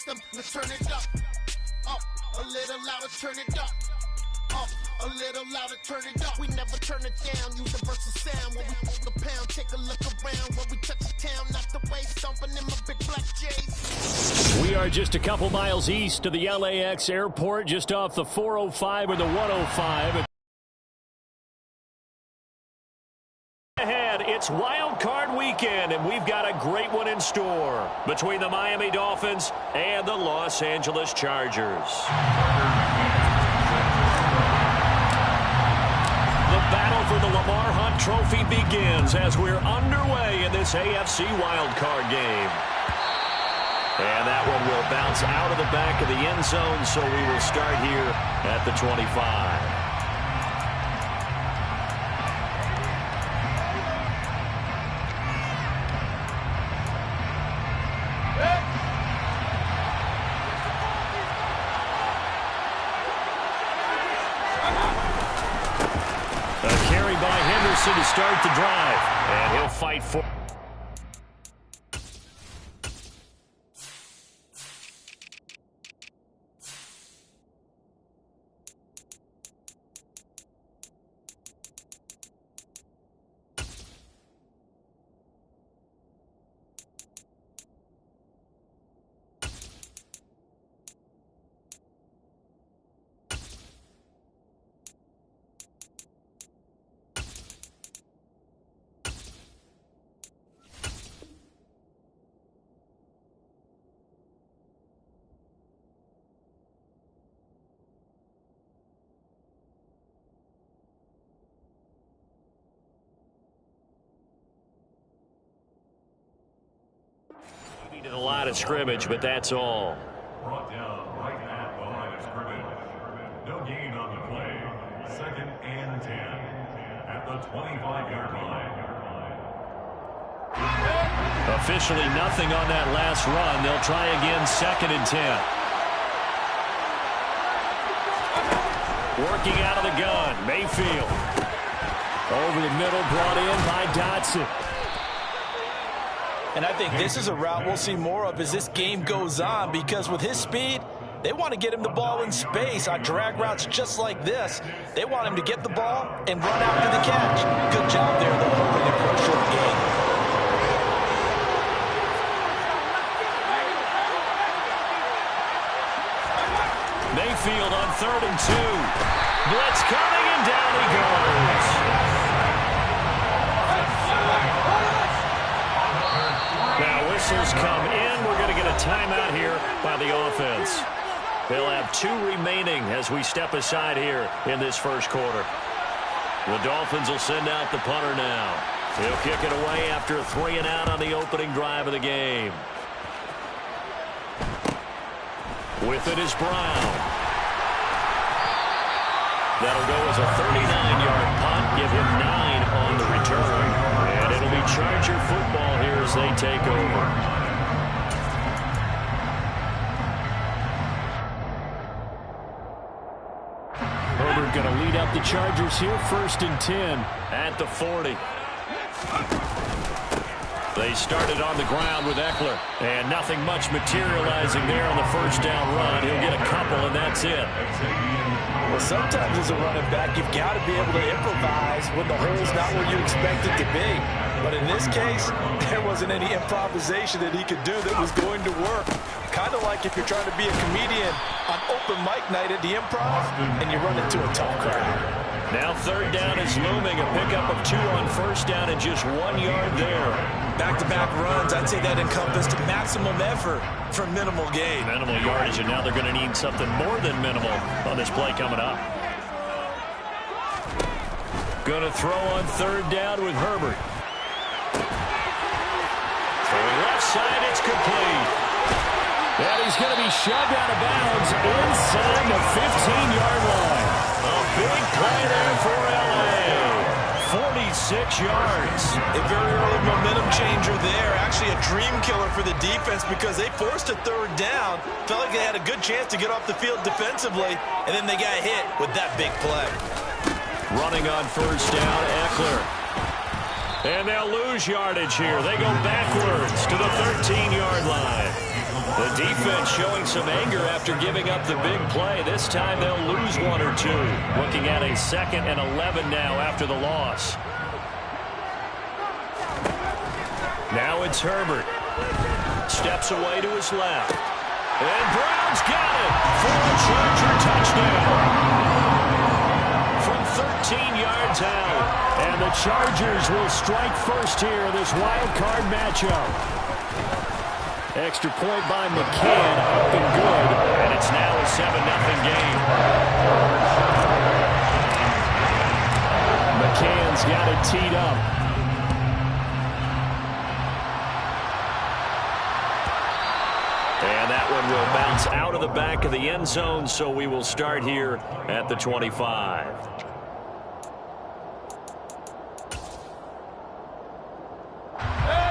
system, let's turn it up. Up, a little louder, turn it up. Up, a little louder, turn it up. We never turn it down, universal sound. When we hold the pound, take a look around. When we touch the town, not the way, stomping in my big black J's. We are just a couple miles east of the LAX airport, just off the 405 or the 105. Ahead, it's Wild Card Weekend, and we've got a great one in store between the Miami Dolphins and the Los Angeles Chargers. The battle for the Lamar Hunt Trophy begins as we're underway in this AFC Wild Card game. And that one will bounce out of the back of the end zone, so we will start here at the 25. To start the drive, and he'll fight for. A lot of scrimmage, but that's all. Brought down right at the line of scrimmage. No gain on the play. 2nd and 10 at the 25-yard line. Officially nothing on that last run. They'll try again 2nd and 10. Working out of the gun, Mayfield. Over the middle, brought in by Dotson. And I think this is a route we'll see more of as this game goes on, because with his speed, they want to get him the ball in space on drag routes just like this. They want him to get the ball and run after the catch. Good job there, though, hoping for a short game. Mayfield on 3rd and 2. Blitz coming, and down he goes. Now whistles come in. We're going to get a timeout here by the offense. They'll have 2 remaining as we step aside here in this first quarter. The Dolphins will send out the punter now. He'll kick it away after a 3 and out on the opening drive of the game. With it is Brown. That'll go as a 39-yard punt. Give him 9 on the return. And it'll be Charger football here as they take over. Herbert going to lead up the Chargers here. 1st and 10 at the 40. They started on the ground with Eckler, and nothing much materializing there on the first down run. He'll get a couple, and that's it. Well, sometimes as a running back, you've got to be able to improvise when the hole's not where you expect it to be. But in this case, there wasn't any improvisation that he could do that was going to work. Kind of like if you're trying to be a comedian on open mic night at the Improv, and you run into a tough crowd. Now 3rd down is looming. A pickup of 2 on 1st down and just 1 yard there. Back-to-back runs, I'd say that encompassed maximum effort for minimal gain. Minimal yardage, and now they're going to need something more than minimal on this play coming up. Going to throw on 3rd down with Herbert. For the left side, it's complete. And he's going to be shoved out of bounds inside the 15-yard line. A big play there for L.A. 46 yards. A very early momentum changer there. Actually a dream killer for the defense because they forced a 3rd down. Felt like they had a good chance to get off the field defensively, and then they got hit with that big play. Running on 1st down, Eckler. And they'll lose yardage here. They go backwards to the 13-yard line. The defense showing some anger after giving up the big play. This time they'll lose one or two. Looking at a 2nd and 11 now after the loss. Now it's Herbert. Steps away to his left. And Brown's got it for a Charger touchdown. From 13 yards out. And the Chargers will strike first here in this wild card matchup. Extra point by McCann, up and good, and it's now a 7-0 game. McCann's got it teed up. And that one will bounce out of the back of the end zone, so we will start here at the 25.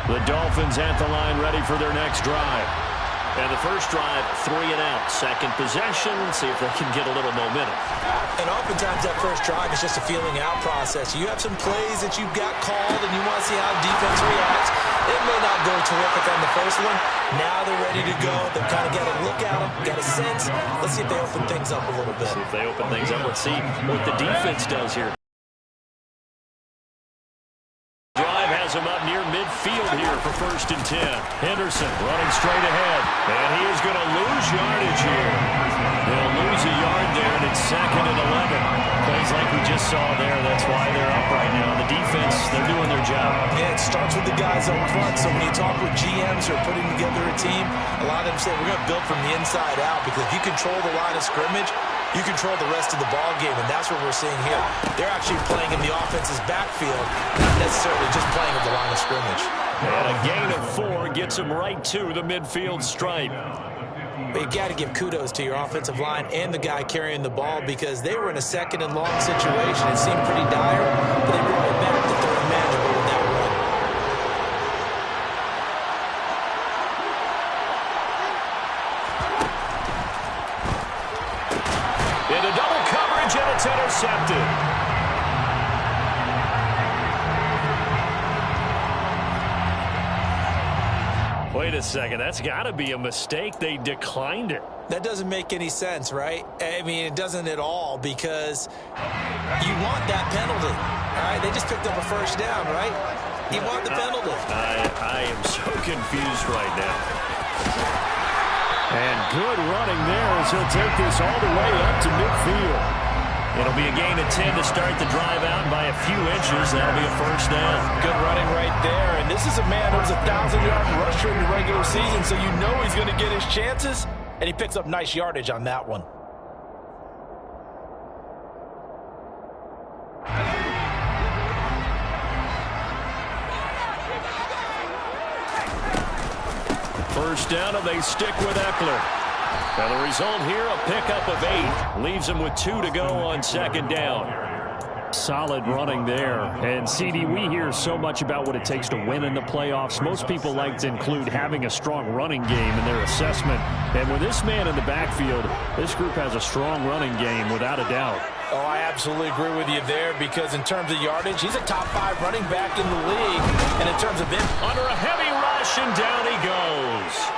The Dolphins at the line ready for their next drive. And the first drive, 3 and out. Second possession, see if they can get a little momentum. And oftentimes that first drive is just a feeling out process. You have some plays that you've got called and you want to see how the defense reacts. It may not go terrific on the first one. Now they're ready to go. They've kind of got a look at them, got a sense. Let's see if they open things up a little bit. See if they open things up. Let's see what the defense does here. Him up near midfield here for 1st and 10. Henderson running straight ahead. And he is going to lose yardage here. They'll lose a yard there, and it's 2nd and 11. Plays like we just saw there. That's why they're up right now. The defense, they're doing their job. Yeah, it starts with the guys up front. So when you talk with GMs who are putting together a team, a lot of them say we're going to build from the inside out, because if you control the line of scrimmage, you control the rest of the ball game, and that's what we're seeing here. They're actually playing in the offense's backfield, not necessarily just playing at the line of scrimmage. And a gain of 4 gets them right to the midfield stripe. But you got to give kudos to your offensive line and the guy carrying the ball, because they were in a 2nd and long situation. It seemed pretty dire, but they brought it back to 3rd and manageable with that run. Into double coverage, and it's intercepted. Wait a second, that's got to be a mistake. They declined it. That doesn't make any sense, right? I mean, it doesn't at all, because you want that penalty. All right, they just picked up a 1st down, right? You want the penalty. I am so confused right now. And good running there as he'll take this all the way up to midfield. It'll be a gain of 10 to start the drive out, and by a few inches, that'll be a 1st down. Good running right there. And this is a man who was a 1,000-yard rusher in the regular season, so you know he's going to get his chances, and he picks up nice yardage on that one. First down, and they stick with Eckler. And the result here, a pickup of 8. Leaves them with 2 to go on 2nd down. Solid running there. And, CD, we hear so much about what it takes to win in the playoffs. Most people like to include having a strong running game in their assessment. And with this man in the backfield, this group has a strong running game without a doubt. Oh, I absolutely agree with you there, because in terms of yardage, he's a top 5 running back in the league. And in terms of under a heavy rush, and down he goes.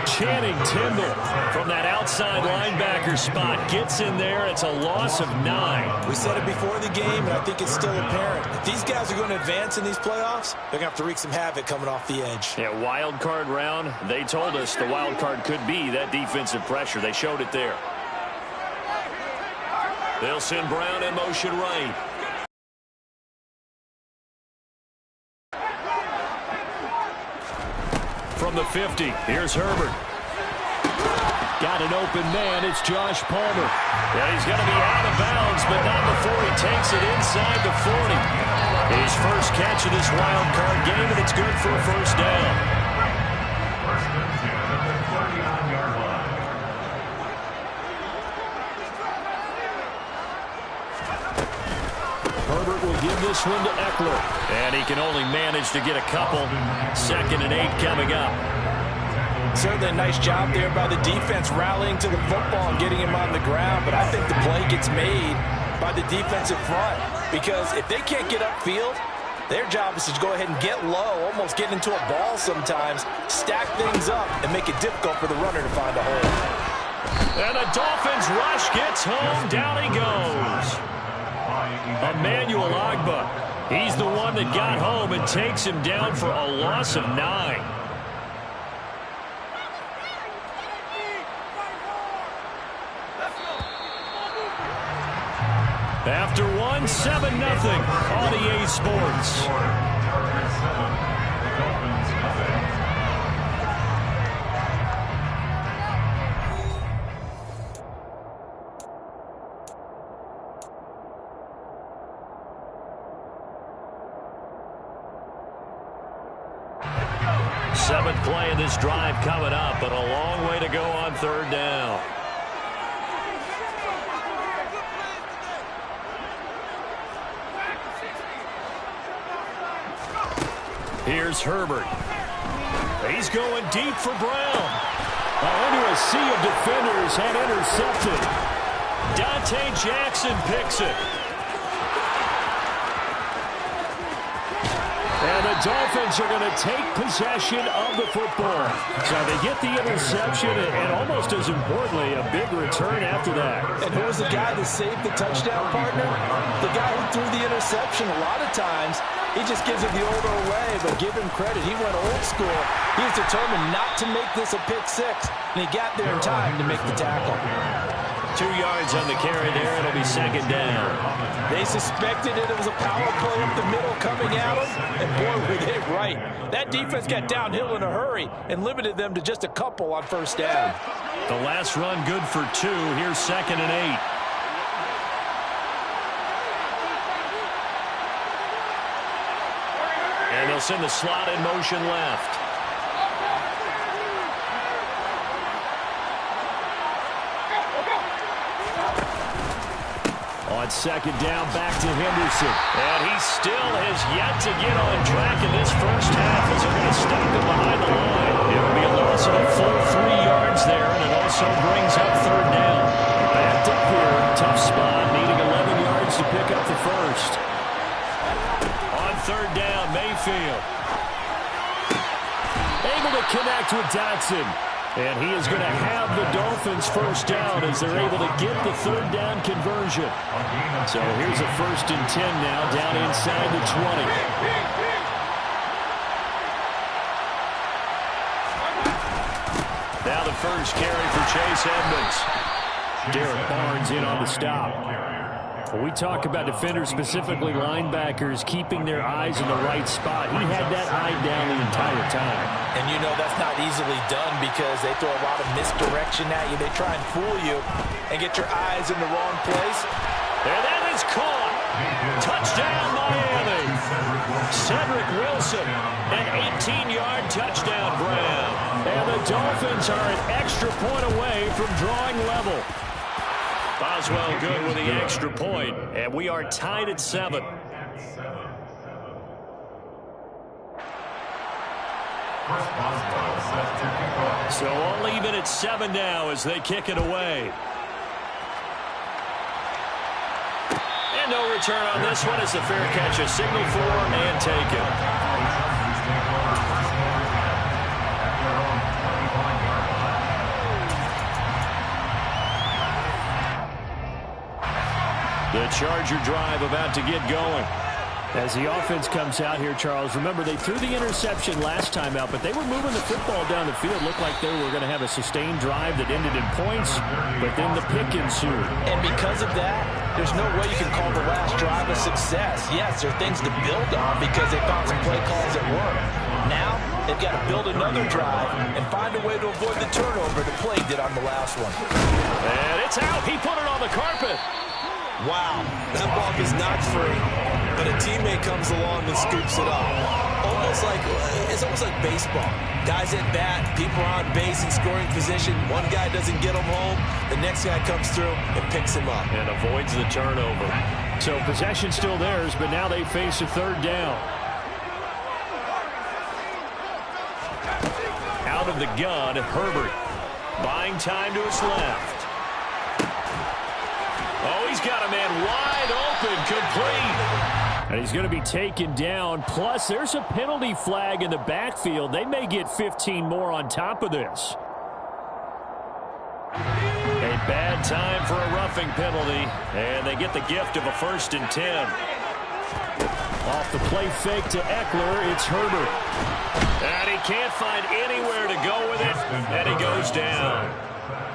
Channing Tindall from that outside linebacker spot gets in there. It's a loss of 9. We said it before the game, and I think it's still apparent. If these guys are going to advance in these playoffs, they're going to have to wreak some havoc coming off the edge. Yeah, wild card round. They told us the wild card could be that defensive pressure. They showed it there. They'll send Brown in motion right. From the 50, here's Herbert. Got an open man, it's Josh Palmer. Yeah, he's going to be out of bounds, but not before he takes it inside the 40. His first catch of this wild card game, and it's good for a 1st down. 1st and 10 at the 39-yard line. Herbert will give this one to Eckler. And he can only manage to get a couple. 2nd and 8 coming up. Certainly a nice job there by the defense rallying to the football and getting him on the ground. But I think the play gets made by the defensive front. Because if they can't get upfield, Their job is to go ahead and get low, almost get into a ball sometimes, stack things up, and make it difficult for the runner to find a hole. And the Dolphins rush gets home. Down he goes. Emmanuel Ogbah. He's the one that got home and takes him down for a loss of 9. After one, 7-0 on EA Sports. Seventh play of this drive coming up, but a long way to go on third down. Here's Herbert. He's going deep for Brown. Into a sea of defenders and intercepted. Dante Jackson picks it. And the Dolphins are going to take possession of the football. So they get the interception and almost as importantly, a big return after that. And who was the guy that saved the touchdown, partner? The guy who threw the interception. A lot of times, he just gives it the old way, but give him credit. He went old school. He was determined not to make this a pick six, and he got there in time to make the tackle. 2 yards on the carry there. It'll be second down. They suspected it was a power play up the middle coming at them, and boy, were they right. That defense got downhill in a hurry and limited them to just a couple on first down. The last run good for 2. Here's 2nd and 8. And they'll send the slot in motion left. On second down, back to Henderson. And he still has yet to get on track in this first half as they're going to stop him behind the line. It'll be a loss of a full 3 yards there, and it also brings up third down. Backed up here, tough spot, needing 11 yards to pick up the first. On third down, Mayfield. Able to connect with Dotson. And he is going to have the Dolphins first down as they're able to get the third down conversion. So here's a 1st and 10 now, down inside the 20. Now the first carry for Chase Edmonds. Derek Barnes in on the stop. When we talk about defenders, specifically linebackers, keeping their eyes in the right spot, he had that eye down the entire time. And you know that's not easily done because they throw a lot of misdirection at you. They try and fool you and get your eyes in the wrong place. And that is caught. Touchdown, Miami. Cedric Wilson, an 18-yard touchdown grab. And the Dolphins are an extra point away from drawing level. Boswell good with the extra point, and we are tied at 7. So all even at 7 now as they kick it away. And no return on this one. It's a fair catch, a signal for and taken. The Charger drive about to get going. As the offense comes out here, Charles, remember they threw the interception last time out, but they were moving the football down the field. Looked like they were going to have a sustained drive that ended in points, but then the pick ensued. And because of that, there's no way you can call the last drive a success. Yes, there are things to build on because they found some play calls that work. Now, they've got to build another drive and find a way to avoid the turnover that Play did on the last one. And it's out. He put it on the carpet. Wow, that ball is not free, but a teammate comes along and scoops it up. It's almost like baseball. Guys at bat, people are on base in scoring position. One guy doesn't get them home, the next guy comes through and picks him up. And avoids the turnover. So possession still theirs, but now they face a third down. Out of the gun, Herbert. Buying time to his left. Oh, he's got a man wide open, complete. And he's going to be taken down. Plus, there's a penalty flag in the backfield. They may get 15 more on top of this. A bad time for a roughing penalty. And they get the gift of a 1st and 10. Off the play fake to Eckler, it's Herbert. And he can't find anywhere to go with it, and he goes down.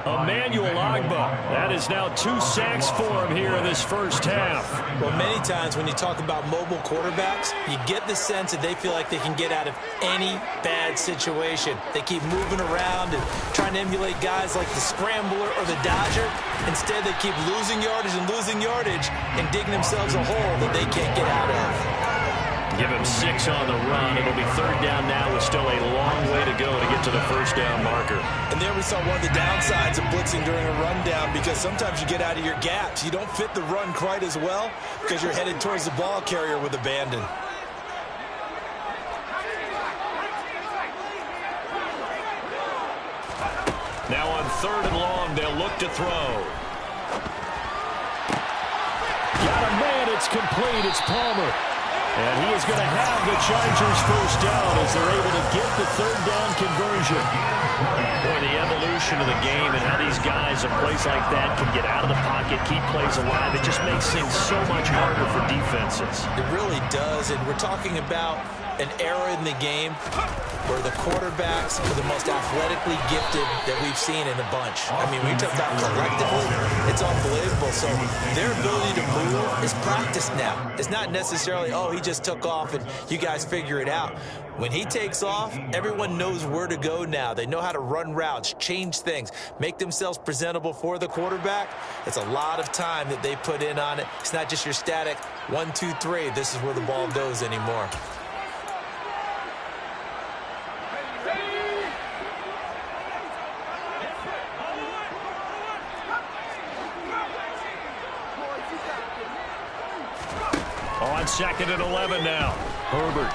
Emmanuel Ogbah, that is now 2 sacks for him here in this first half. Well, many times when you talk about mobile quarterbacks, you get the sense that they feel like they can get out of any bad situation. They keep moving around and trying to emulate guys like the Scrambler or the Dodger. Instead, they keep losing yardage and digging themselves a hole that they can't get out of. Give him 6 on the run. It'll be 3rd down now with still a long way to go to get to the 1st down marker. And there we saw one of the downsides of blitzing during a rundown, because sometimes you get out of your gaps. You don't fit the run quite as well because you're headed towards the ball carrier with abandon. Now on 3rd and long, they'll look to throw. Got a man, it's complete, it's Palmer. And he is going to have the Chargers 1st down as they're able to get the 3rd down conversion. Boy, the evolution of the game and how these guys, a place like that, can get out of the pocket, keep plays alive. It just makes things so much harder for defenses. It really does, and we're talking about an era in the game where the quarterbacks are the most athletically gifted that we've seen in a bunch. I mean, we talk about collectively, it's unbelievable. So their ability to move is practiced now. It's not necessarily, oh, he just took off and you guys figure it out. When he takes off, everyone knows where to go now. They know how to run routes, change things, make themselves presentable for the quarterback. It's a lot of time that they put in on it. It's not just your static 1, 2, 3. This is where the ball goes anymore. On 2nd and 11 now. Herbert.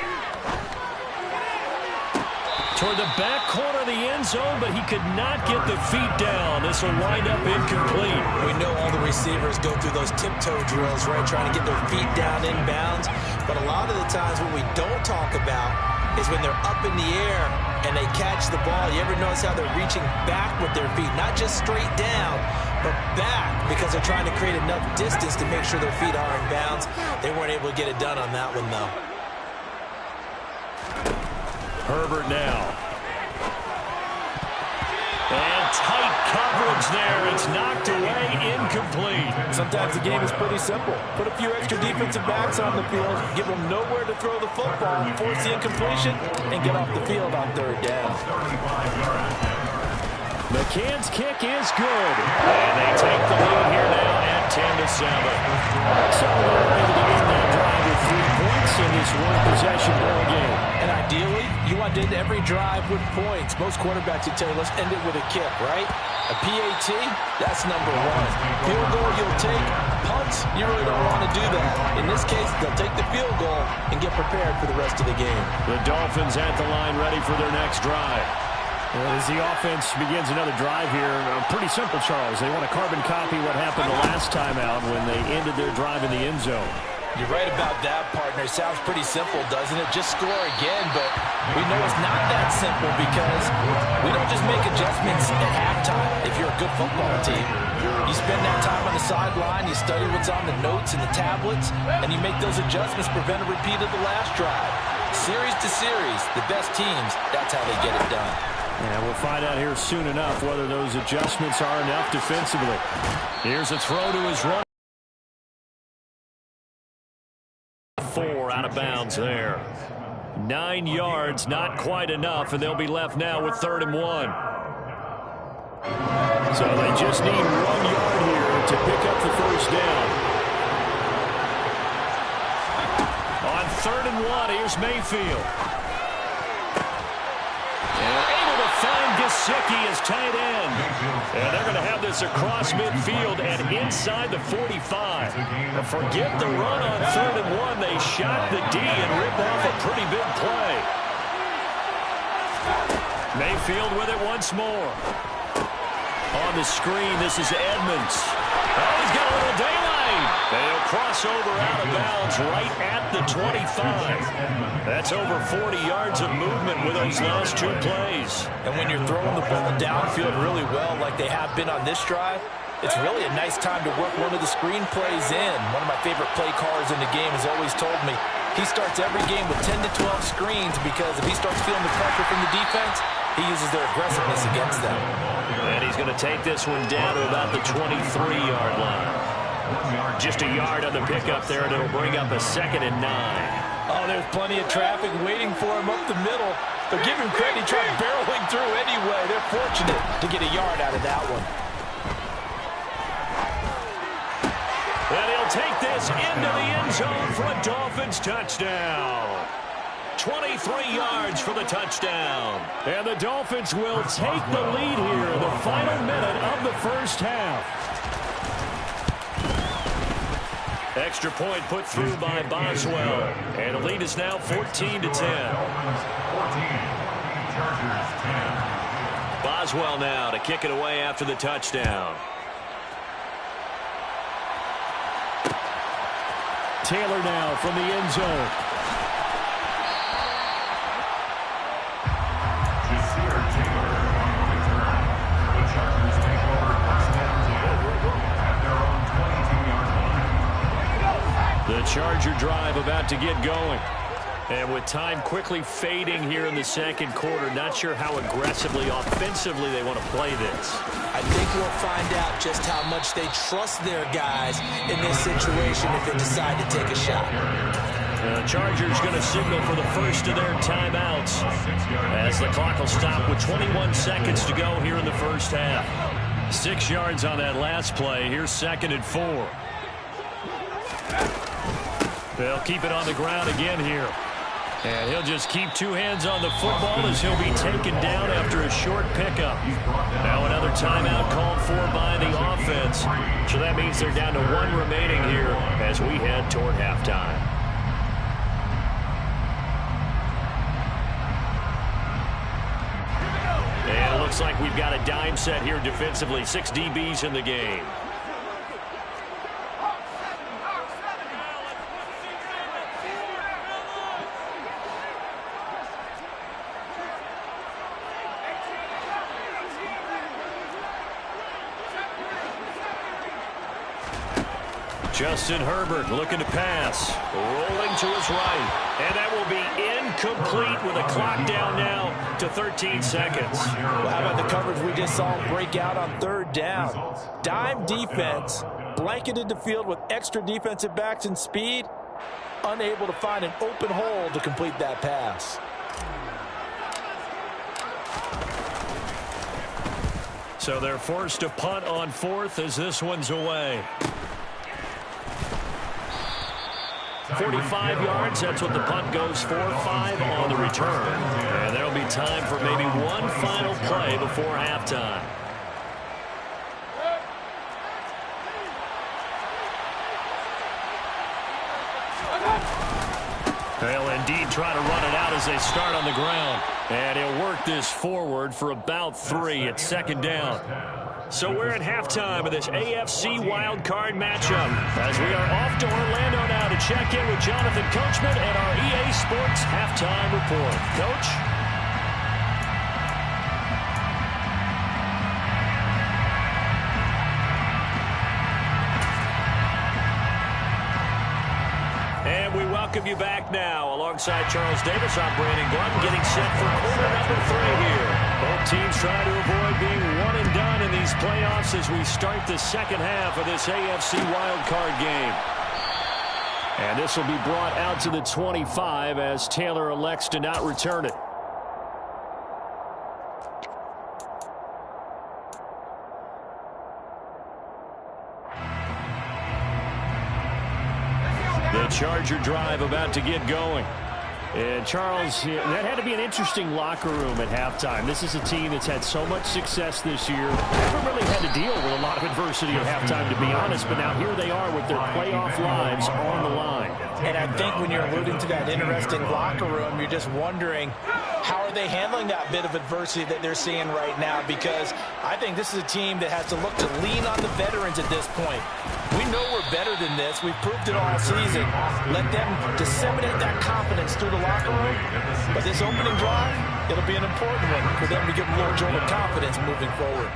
Toward the back corner of the end zone, but he could not get the feet down. This will wind up incomplete. We know all the receivers go through those tiptoe drills, right, trying to get their feet down inbounds. But a lot of the times what we don't talk about is when they're up in the air and they catch the ball. You ever notice how they're reaching back with their feet? Not just straight down, but back, because they're trying to create enough distance to make sure their feet are in bounds. They weren't able to get it done on that one, though. Herbert now. And tight coverage there. It's knocked away, incomplete. Sometimes the game is pretty simple. Put a few extra defensive backs on the field, give them nowhere to throw the football, force the incompletion, and get off the field on 3rd down. McCann's kick is good. And they take the lead here now at 10-7. So they're able to end that drive with 3 points in this one-possession ball game. And ideally, you want to end every drive with points. Most quarterbacks would tell you, let's end it with a kick, right? A PAT, that's number 1. Field goal you'll take. Punts, you really don't want to do that. In this case, they'll take the field goal and get prepared for the rest of the game. The Dolphins at the line ready for their next drive. Well, as the offense begins another drive here, pretty simple, Charles. They want to carbon copy what happened the last time out when they ended their drive in the end zone. You're right about that, partner. Sounds pretty simple, doesn't it? Just score again, but we know it's not that simple because we don't just make adjustments at halftime if you're a good football team. You spend that time on the sideline, you study what's on the notes and the tablets, and you make those adjustments, prevent a repeat of the last drive. Series to series, the best teams, that's how they get it done. And we'll find out here soon enough whether those adjustments are enough defensively. Here's a throw to his run. 4 out of bounds there. 9 yards, not quite enough, and they'll be left now with 3rd and 1. So they just need 1 yard here to pick up the 1st down. On 3rd and 1, here's Mayfield. Find Gesicki as tight end. And they're going to have this across midfield and inside the 45. But forget the run on 3rd and 1. They shot the D and ripped off a pretty big play. Mayfield with it once more. On the screen, this is Edmonds. Oh, he's got a little daylight. They'll crossover out of bounds right at the 25. That's over 40 yards of movement with those last 2 plays. And when you're throwing the ball downfield really well like they have been on this drive, it's really a nice time to work one of the screen plays in. One of my favorite play callers in the game has always told me he starts every game with 10 to 12 screens because if he starts feeling the pressure from the defense, he uses their aggressiveness against them. And he's going to take this one down to about the 23-yard line. Just a yard on the pickup there, and it'll bring up a 2nd and 9. Oh, there's plenty of traffic waiting for him up the middle. But give him credit, he tried barreling through anyway. They're fortunate to get a yard out of that one. And he'll take this into the end zone for a Dolphins touchdown. 23 yards for the touchdown. And the Dolphins will take the lead here in the final minute of the first half. Extra point put through by Boswell. And the lead is now 14 to 10. 14, Chargers 10. Boswell now to kick it away after the touchdown. Taylor now from the end zone. Jasir Taylor on the return. The Chargers take over first down at their own 22-yard line. The Charger drive about to get going. And with time quickly fading here in the second quarter, not sure how aggressively, offensively they want to play this. I think we'll find out just how much they trust their guys in this situation if they decide to take a shot. The Chargers going to signal for the first of their timeouts as the clock will stop with 21 seconds to go here in the first half. 6 yards on that last play. Here's 2nd and 4. They'll keep it on the ground again here. And he'll just keep 2 hands on the football as he'll be taken down after a short pickup. Now another timeout called for by the offense. So that means they're down to 1 remaining here as we head toward halftime. And it looks like we've got a dime set here defensively. 6 DBs in the game. Justin Herbert looking to pass. Rolling to his right. And that will be incomplete with a clock down now to 13 seconds. Well, how about the coverage we just saw break out on 3rd down? Dime defense, blanketed the field with extra defensive backs and speed, unable to find an open hole to complete that pass. So they're forced to punt on 4th as this one's away. 45 yards, that's what the punt goes for. 5 on the return. And there'll be time for maybe one final play before halftime. They'll indeed try to run it out as they start on the ground. And he'll work this forward for about 3 at 2nd down. So we're at halftime of this AFC wildcard matchup as we are off to Orlando now to check in with Jonathan Coachman and our EA Sports halftime report. Coach? And we welcome you back now. Alongside Charles Davis, I'm Brandon Glenn, getting set for quarter number 3 here. Both teams trying to avoid being one and done in these playoffs as we start the second half of this AFC wildcard game. And this will be brought out to the 25 as Taylor elects to not return it. The Charger drive about to get going. And Charles, that had to be an interesting locker room at halftime. This is a team that's had so much success this year. Never really had to deal with a lot of adversity at halftime, to be honest. But now here they are with their playoff lives on the line. And I think when you're alluding to that interesting locker room, you're just wondering how are they handling that bit of adversity that they're seeing right now? Because I think this is a team that has to look to lean on the veterans at this point. We know we're better than this. We've proved it all season. Let them disseminate that confidence through the locker room. But this opening drive, it'll be an important one for them to give them a little jolt of confidence moving forward.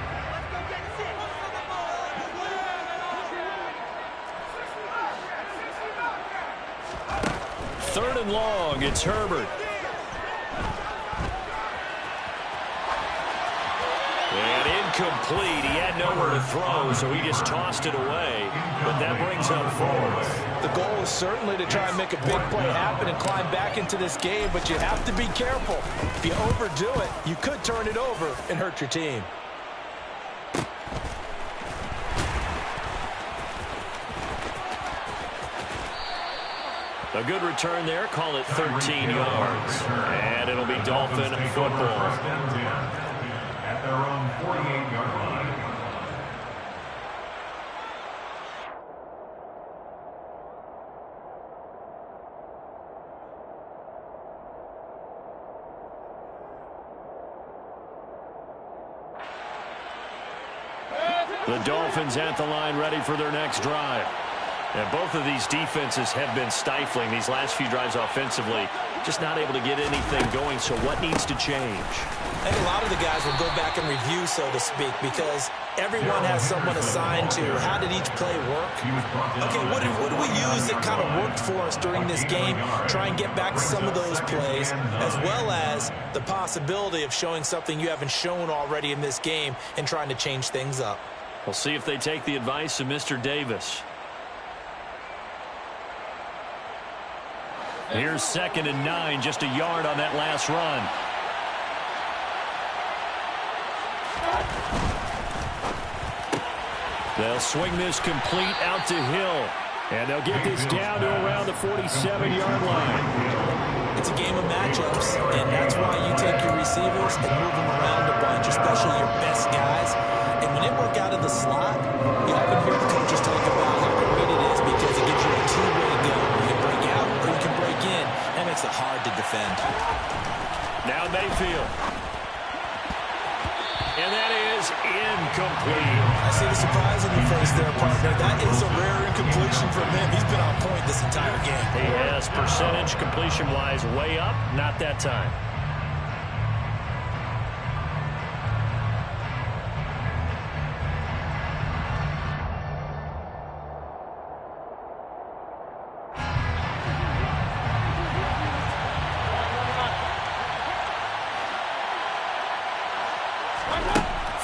Third and long, it's Herbert. And incomplete. He had nowhere to throw, so he just tossed it away. But that brings up fourth. The goal is certainly to try and make a big play happen and climb back into this game, but you have to be careful. If you overdo it, you could turn it over and hurt your team. A good return there. Call it 13 yards. And it'll be Dolphin football. First and 10 at their own 48-yard line. The Dolphins at the line, ready for their next drive. And both of these defenses have been stifling these last few drives offensively. Just not able to get anything going, so what needs to change? I think a lot of the guys will go back and review, so to speak, because everyone has someone assigned to how did each play work. Okay, what do we use that kind of worked for us during this game? Try and get back to some of those plays, as well as the possibility of showing something you haven't shown already in this game and trying to change things up. We'll see if they take the advice of Mr. Davis. Here's 2nd and 9, just a yard on that last run. They'll swing this complete out to Hill. And they'll get this down to around the 47-yard line. It's a game of matchups, and that's why you take your receivers and move them around a bunch, especially your best guys. And when it work out of the slot, you often hear the coaches talk about how great it is because it gives you a two-way go. You can break out or you can break in. That makes it hard to defend. Now Mayfield. And that is incomplete. I see the surprise on your face there, partner. That is a rare incompletion from him. He's been on point this entire game. He has percentage completion-wise way up, not that time.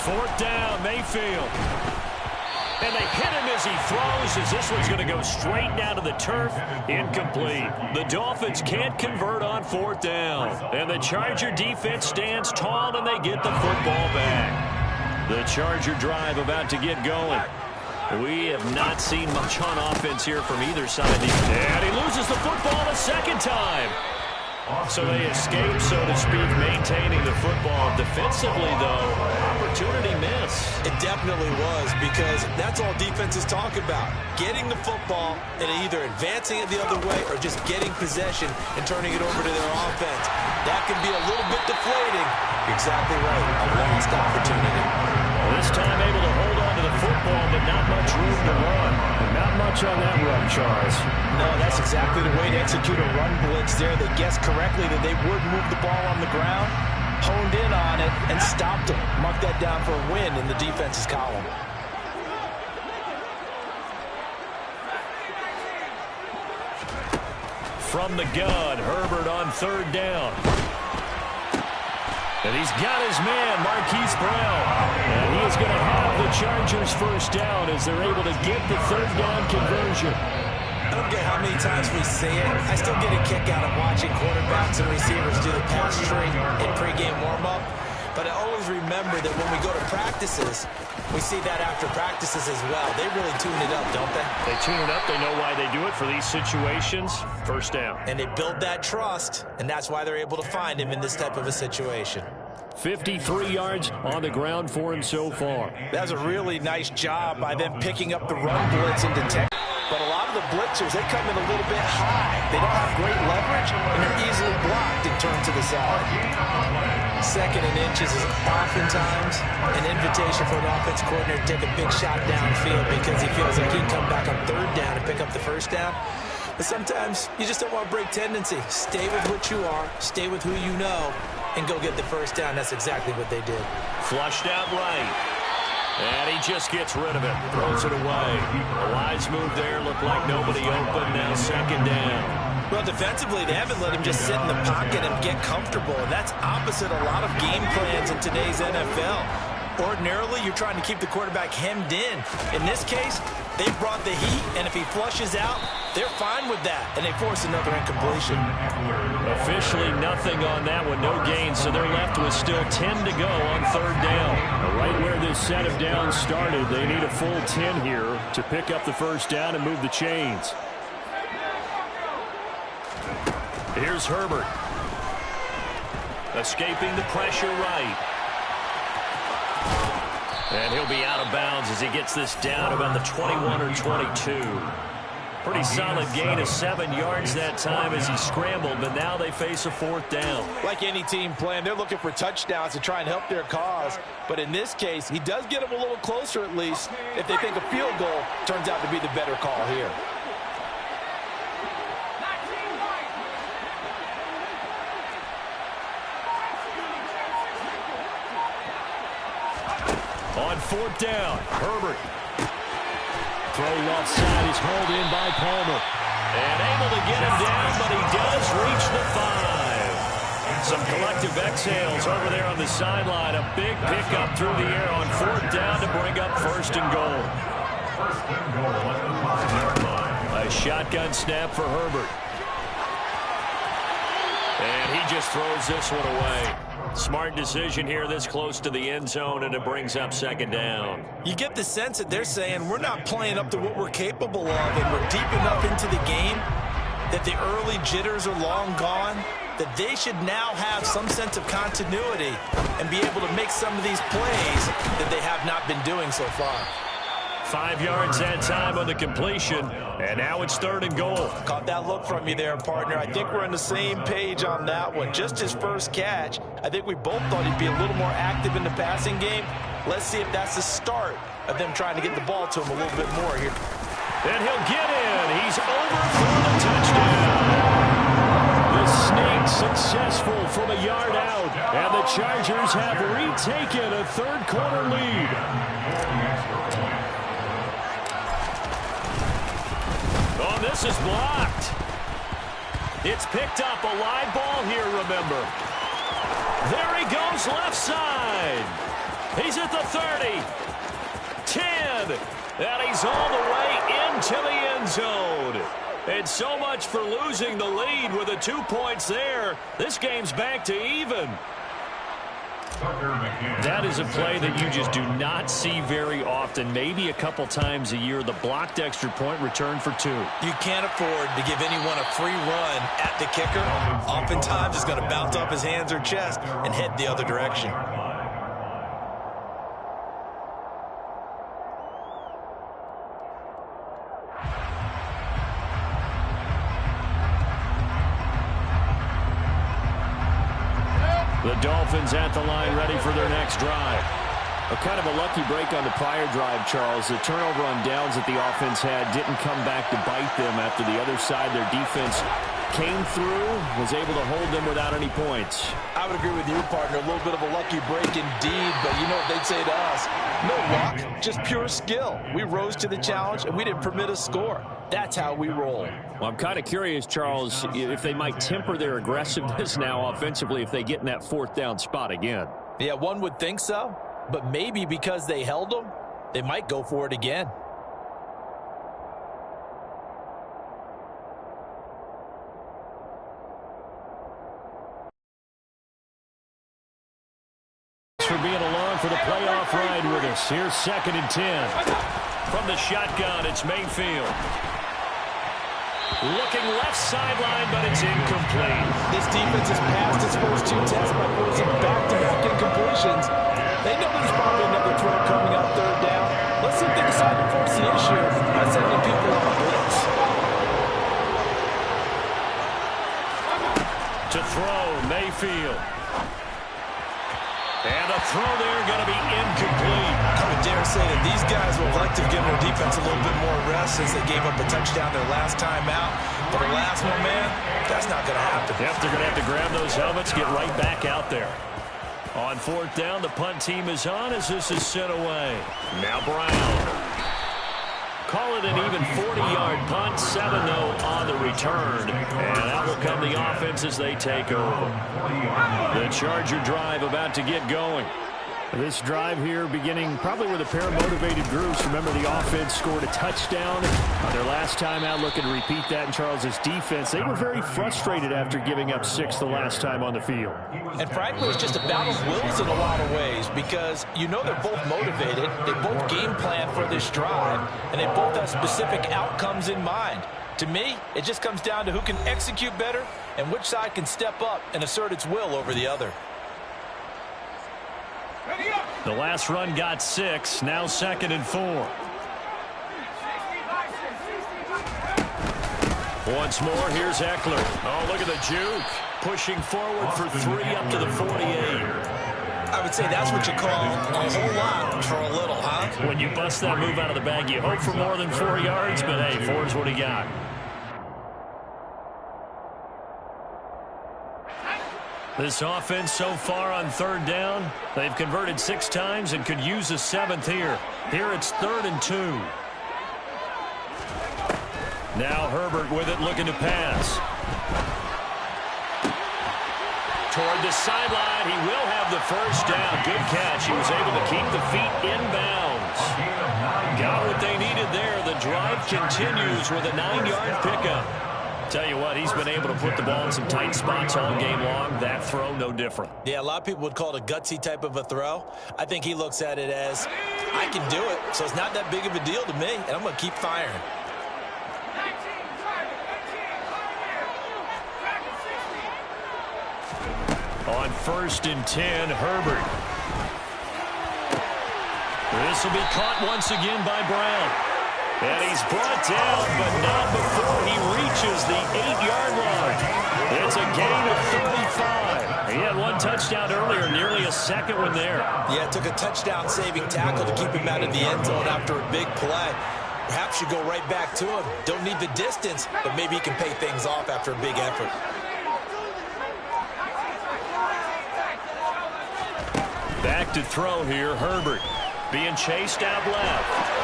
Fourth down, Mayfield. And they hit him as he throws, as this one's going to go straight down to the turf. Incomplete. The Dolphins can't convert on fourth down. And the Charger defense stands tall, and they get the football back. The Charger drive about to get going. We have not seen much on offense here from either side. And he loses the football a second time. So they escape, so to speak, maintaining the football. Defensively, though, opportunity miss. It definitely was, because that's all defenses talk about. Getting the football and either advancing it the other way or just getting possession and turning it over to their offense. That can be a little bit deflating. You're exactly right. A lost opportunity. This time able to hold on to the football, but not much room to run. Not much on that run, Charles. No, that's exactly the way to execute a run blitz there. They guessed correctly that they would move the ball on the ground, honed in on it, and stopped them. Mark that down for a win in the defense's column. From the gun, Herbert on third down. And he's got his man, Marquise Brown. And he is going to have the Chargers first down as they're able to get the third down conversion. I don't care how many times we say it. I still get a kick out of watching quarterbacks and receivers do the pass tree in pregame warm-up. But I always remember that when we go to practices, we see that after practices as well. They really tune it up, don't they? They tune it up. They know why they do it for these situations. First down. And they build that trust, and that's why they're able to find him in this type of a situation. 53 yards on the ground for him so far. That's a really nice job by them picking up the run blitz and detect. But a lot of the blitzers, they come in a little bit high. They don't have great leverage, and they're easily blocked and turned to the side. Second and inches is oftentimes an invitation for an offense coordinator to take a big shot downfield because he feels like he can come back on third down and pick up the first down. But sometimes you just don't want to break tendency. Stay with what you are, stay with who you know, and go get the first down. That's exactly what they did. Flushed out right. And he just gets rid of it. Throws it away. A wise move there. Looked like nobody open. Now second down. Well, defensively, they haven't let him just sit in the pocket and get comfortable. And that's opposite a lot of game plans in today's NFL. Ordinarily, you're trying to keep the quarterback hemmed in. In this case, they brought the heat, and if he flushes out, they're fine with that, and they force another incompletion. Officially nothing on that one, no gain, so they're left with still 10 to go on third down. Right where this set of downs started, they need a full 10 here to pick up the first down and move the chains. Here's Herbert. Escaping the pressure right. And he'll be out of bounds as he gets this down about the 21 or 22. Pretty solid gain of 7 yards that time as he scrambled, but now they face a fourth down. Like any team playing, they're looking for touchdowns to try and help their cause. But in this case, he does get them a little closer at least if they think a field goal turns out to be the better call here. On fourth down, Herbert. Throw left side is hauled in by Palmer. And able to get him down, but he does reach the 5. Some collective exhales over there on the sideline. A big pickup through the air on fourth down to bring up first and goal. A shotgun snap for Herbert. And he just throws this one away. Smart decision here this close to the end zone, and it brings up second down. You get the sense that they're saying we're not playing up to what we're capable of, and we're deep enough into the game that the early jitters are long gone, that they should now have some sense of continuity and be able to make some of these plays that they have not been doing so far. 5 yards that time on the completion, and now it's third and goal. Caught that look from you there, partner. I think we're on the same page on that one. Just his first catch. I think we both thought he'd be a little more active in the passing game. Let's see if that's the start of them trying to get the ball to him a little bit more here. And he'll get in. He's over for the touchdown. The sneak successful from a yard out, and the Chargers have retaken a third-quarter lead. Oh, this is blocked. It's picked up. A live ball here, remember. There he goes left side. He's at the 30. 10. And he's all the way into the end zone. And so much for losing the lead with the 2 points there. This game's back to even. That is a play that you just do not see very often. Maybe a couple times a year, the blocked extra point return for 2. You can't afford to give anyone a free run at the kicker. Oftentimes, he's going to bounce off his hands or chest and head the other direction. The Dolphins at the line, ready for their next drive. A kind of a lucky break on the prior drive, Charles. The turnover on downs that the offense had didn't come back to bite them after the other side. Their defense came through, was able to hold them without any points. I would agree with you, partner. A little bit of a lucky break indeed, but you know what they'd say to us? No luck, just pure skill. We rose to the challenge, and we didn't permit a score. That's how we roll. Well, I'm kind of curious, Charles, if they might temper their aggressiveness now offensively if they get in that fourth down spot again. Yeah, one would think so, but maybe because they held them, they might go for it again. For being along for the playoff ride with us. Here's 2nd and 10. From the shotgun, it's Mayfield. Looking left sideline, but it's incomplete. This defense has passed its first 2 tests by forcing back-to-back incompletions. They know there's probably another throw coming on third down. Let's see if they decide to force the issue by sending people on a blitz. To throw, Mayfield. And a throw there going to be incomplete. I would dare say that these guys would like to give their defense a little bit more rest since they gave up a touchdown their last time out. But the last one, man, that's not going to happen. Yep, they're going to have to grab those helmets, get right back out there. On fourth down, the punt team is on as this is sent away. Now Brown. Call it an even 40-yard punt, 7-0 on the return. And out will come the offense as they take over. The Charger drive about to get going. This drive here beginning probably with a pair of motivated groups. Remember, the offense scored a touchdown on their last time out, looking to repeat that in Charles's defense. They were very frustrated after giving up 6 the last time on the field. And frankly, it's just a battle of wills in a lot of ways because you know they're both motivated. They both game plan for this drive, and they both have specific outcomes in mind. To me, it just comes down to who can execute better and which side can step up and assert its will over the other. The last run got 6, now 2nd and 4. Once more, here's Eckler. Oh, look at the juke. Pushing forward for 3 up to the 48. I would say that's what you call a whole lot for a little, huh? When you bust that move out of the bag, you hope for more than 4 yards, but hey, 4 is what he got. This offense so far on third down, they've converted 6 times and could use a 7th here. Here it's 3rd and 2. Now Herbert with it, looking to pass. Toward the sideline, he will have the first down. Good catch. He was able to keep the feet inbounds. Got what they needed there. The drive continues with a 9-yard pickup. Tell you what, he's been able to put the ball in some tight spots all game long. That throw, no different. Yeah, a lot of people would call it a gutsy type of a throw. I think he looks at it as, I can do it, so it's not that big of a deal to me, and I'm going to keep firing. On 1st and 10, Herbert. This will be caught once again by Brown. And he's brought down, but not before he reaches the 8-yard line. It's a gain of 35. He had 1 touchdown earlier, nearly a 2nd one there. Yeah, it took a touchdown-saving tackle to keep him out of the end zone after a big play. Perhaps you go right back to him. Don't need the distance, but maybe he can pay things off after a big effort. Back to throw here, Herbert. Being chased out left.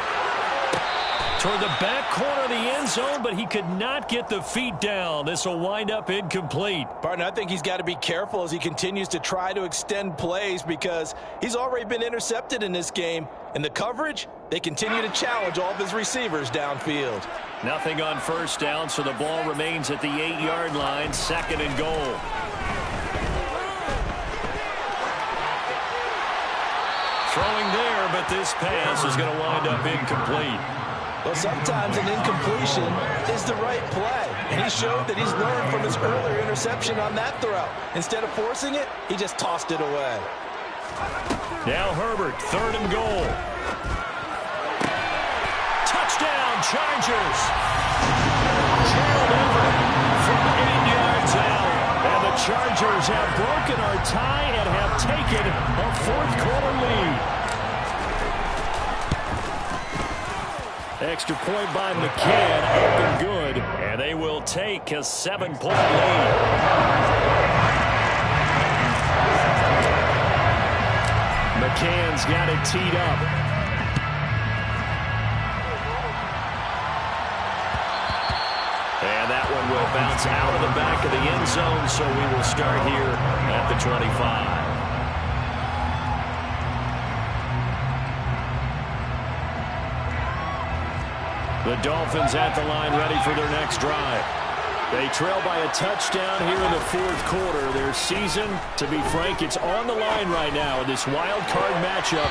Toward the back corner of the end zone, but he could not get the feet down. This will wind up incomplete. Barton, I think he's got to be careful as he continues to try to extend plays because he's already been intercepted in this game. And the coverage, they continue to challenge all of his receivers downfield. Nothing on 1st down, so the ball remains at the 8-yard line, 2nd and goal. Throwing there, but this pass is going to wind up incomplete. Well, sometimes an incompletion is the right play. And he showed that he's learned from his earlier interception on that throw. Instead of forcing it, he just tossed it away. Now Herbert, 3rd and goal. Touchdown, Chargers. Gerald Everett from 8 yards out. And the Chargers have broken our tie and have taken a 4th quarter lead. Extra point by McCann, up and good, and they will take a 7-point lead. McCann's got it teed up. And that one will bounce out of the back of the end zone, so we will start here at the 25. The Dolphins at the line ready for their next drive. They trail by a touchdown here in the 4th quarter. Their season, to be frank, it's on the line right now in this wild card matchup.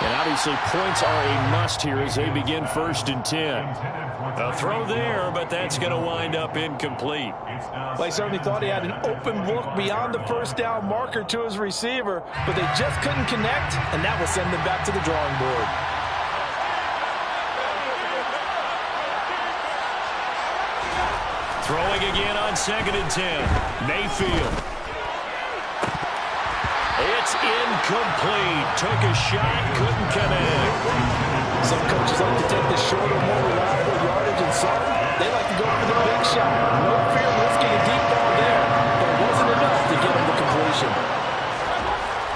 And obviously points are a must here as they begin 1st and 10. A throw there, but that's going to wind up incomplete. Well, he certainly thought he had an open look beyond the 1st down marker to his receiver, but they just couldn't connect, and that will send them back to the drawing board. Throwing again on 2nd and 10. Mayfield. It's incomplete. Took a shot, couldn't connect. Some coaches like to take the shorter, more reliable yardage, and some, they like to go for the big shot. No fear of risking a deep ball there, but it wasn't enough to get him the completion.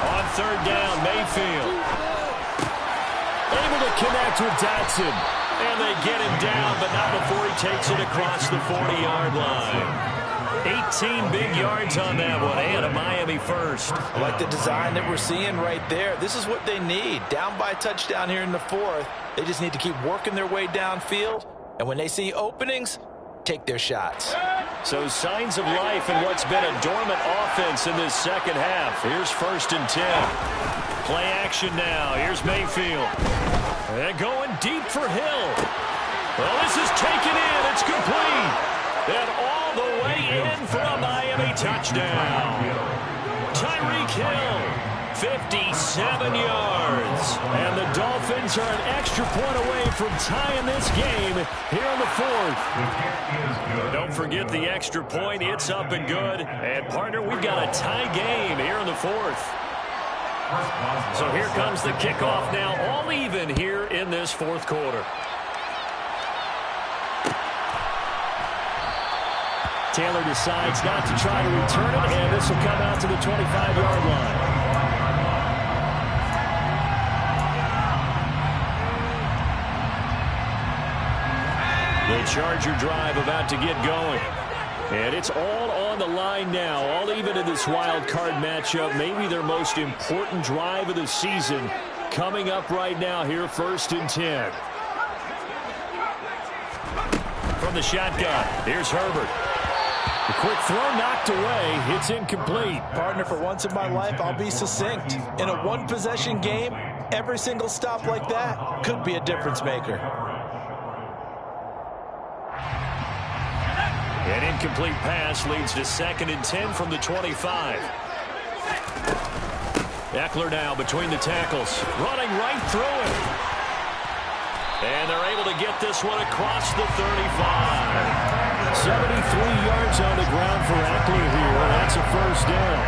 On 3rd down, Mayfield. Able to connect with Dotson. And they get him down, but not before he takes it across the 40-yard line. 18 big yards on that one, and a Miami first. I like the design that we're seeing right there. This is what they need. Down by a touchdown here in the 4th. They just need to keep working their way downfield. And when they see openings, take their shots. So signs of life in what's been a dormant offense in this second half. Here's 1st and 10. Play action now. Here's Mayfield. And going deep for Hill. Well, this is taken in. It's complete. And all the way in for a Miami touchdown. Tyreek Hill, 57 yards. And the Dolphins are an extra point away from tying this game here in the 4th. Don't forget the extra point. It's up and good. And, partner, we've got a tie game here in the 4th. So here comes the kickoff now, all even here in this 4th quarter. Taylor decides not to try to return it, and this will come out to the 25-yard line. The Charger drive about to get going. And it's all on the line now, all even in this wild card matchup. Maybe their most important drive of the season coming up right now here, 1st and 10. From the shotgun, here's Herbert. The quick throw knocked away. It's incomplete. Partner, for once in my life, I'll be succinct. In a one-possession game, every single stop like that could be a difference maker. An incomplete pass leads to 2nd and 10 from the 25. Eckler now between the tackles, running right through it. And they're able to get this one across the 35. 73 yards on the ground for Eckler here. That's a 1st down.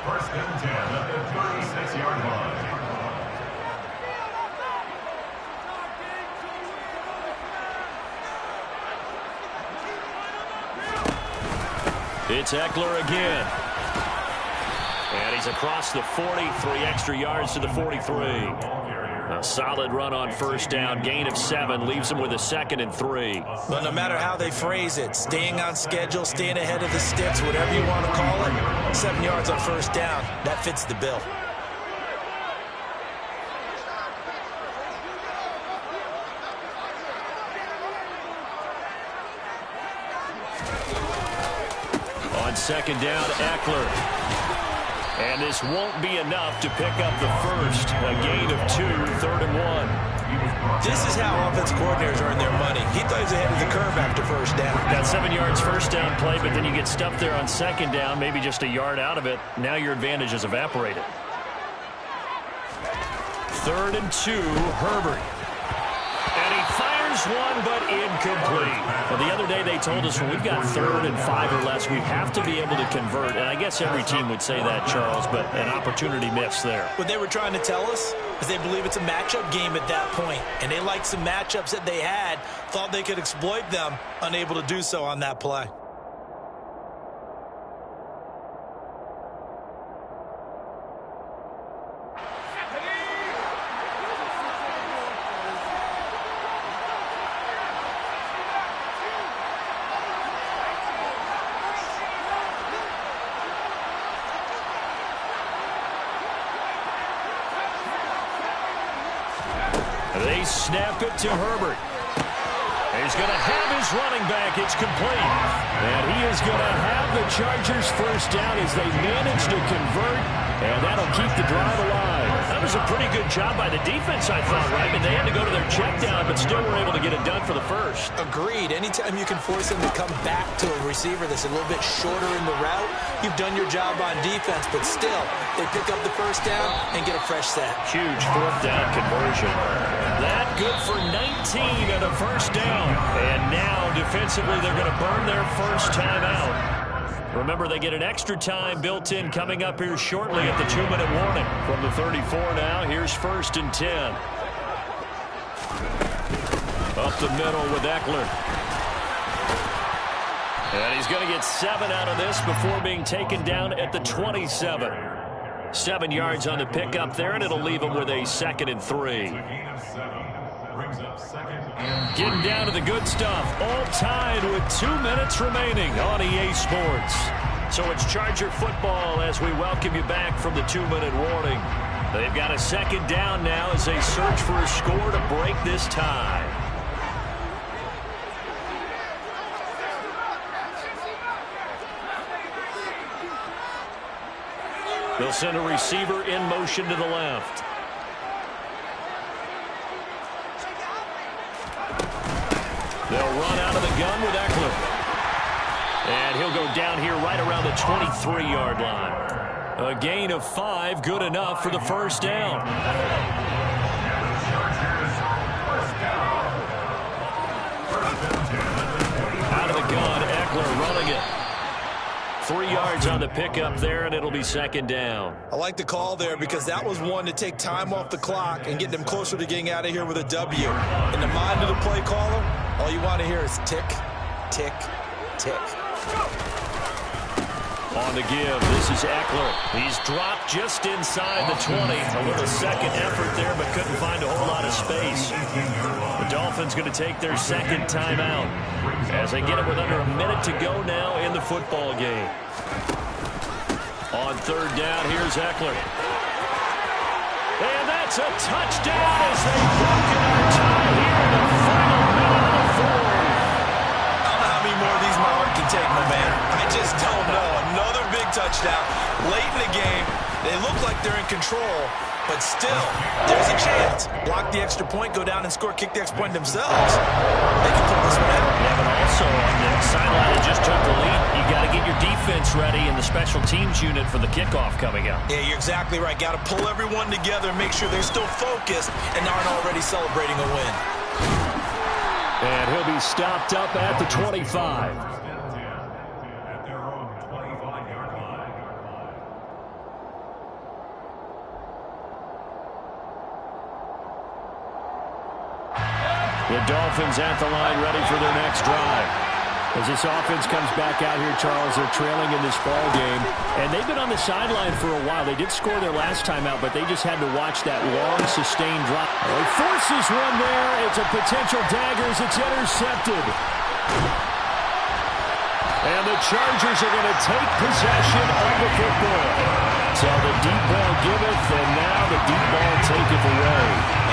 1st and 10 at the 36-yard line. It's Eckler again. And he's across the 40, 3 extra yards to the 43. A solid run on 1st down, gain of 7, leaves him with a 2nd and 3. But no matter how they phrase it, staying on schedule, staying ahead of the sticks, whatever you want to call it, 7 yards on 1st down, that fits the bill. On 2nd down, Eckler. And this won't be enough to pick up the 1st. A gain of 2, 3rd and 1. This is how offense coordinators earn their money. He thought he was ahead of the curve after 1st down. Got 7 yards 1st down play, but then you get stuffed there on 2nd down, maybe just a yard out of it. Now your advantage is evaporated. 3rd and 2, Herbert. And he fires one, but incomplete. Well, the other day they told us when we've got 3rd and 5 or less, we have to be able to convert. And I guess every team would say that, Charles, but an opportunity missed there. What they were trying to tell us is they believe it's a matchup game at that point, and they liked some matchups that they had, thought they could exploit them, unable to do so on that play. They snap it to Herbert. He's going to have his running back. It's complete. And he is going to have the Chargers 1st down as they manage to convert, and that'll keep the drive alive. That was a pretty good job by the defense, I thought, right? I mean, they had to go to their check down, but still were able to get it done for the 1st. Agreed. Anytime you can force him to come back to a receiver that's a little bit shorter in the route, you've done your job on defense, but still, they pick up the 1st down and get a fresh set. Huge 4th down conversion. That good for 19 and a first down. And now, defensively, they're going to burn their first timeout. Remember, they get an extra time built in coming up here shortly at the 2-minute warning. From the 34 now, here's 1st and 10. Up the middle with Eckler. And he's going to get 7 out of this before being taken down at the 27. 7 yards on the pickup there, and it'll leave him with a 2nd and 3. Getting down to the good stuff. All tied with 2 minutes remaining on EA Sports. So it's Charger football as we welcome you back from the 2-minute warning. They've got a 2nd down now as they search for a score to break this tie. They'll send a receiver in motion to the left. They'll run out of the gun with Eckler. And he'll go down here right around the 23-yard line. A gain of 5, good enough for the first down. Out of the gun, Eckler running it. 3 yards on the pickup there, and it'll be 2nd down. I like the call there because that was one to take time off the clock and get them closer to getting out of here with a W. In the mind of the play caller, all you want to hear is tick, tick, tick. On the give, this is Eckler. He's dropped just inside the 20. A little second effort there, but couldn't find a whole lot of space. The Dolphins going to take their 2nd timeout as they get it with under a minute to go now in the football game. On 3rd down, here's Eckler. And that's a touchdown as they've broken our tie here in the final minute of the 4th. I don't know how many more of these my heart can take, my man. I just don't know. Another big touchdown late in the game. They look like they're in control, but still, there's a chance. Block the extra point, go down and score, kick the extra point themselves. They can pull this one out. Yeah, but also on the sideline that just took the lead, you got to get your defense ready in the special teams unit for the kickoff coming up. Yeah, you're exactly right. Got to pull everyone together and make sure they're still focused and aren't already celebrating a win. And he'll be stopped up at the 25. The Dolphins at the line ready for their next drive. As this offense comes back out here, Charles, they're trailing in this ball game. And they've been on the sideline for a while. They did score their last time out, but they just had to watch that long, sustained drop. He forces one there. It's a potential dagger as it's intercepted. And the Chargers are going to take possession of the football. So the deep ball giveth, and now the deep ball taketh away.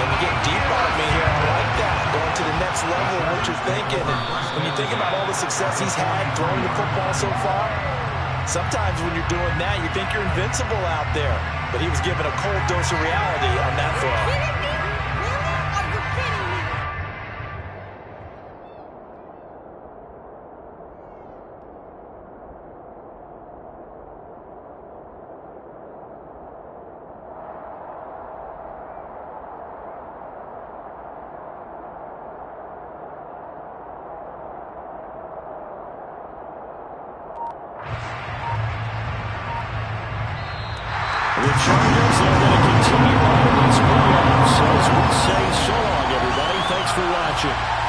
And you get deep on me here. I like that. Going to the next level of what you're thinking. And when you think about all the success he's had throwing the football so far, sometimes when you're doing that, you think you're invincible out there. But he was given a cold dose of reality on that throw. The Chargers are going to continue on in these playoffs. As we say so long, everybody. Thanks for watching.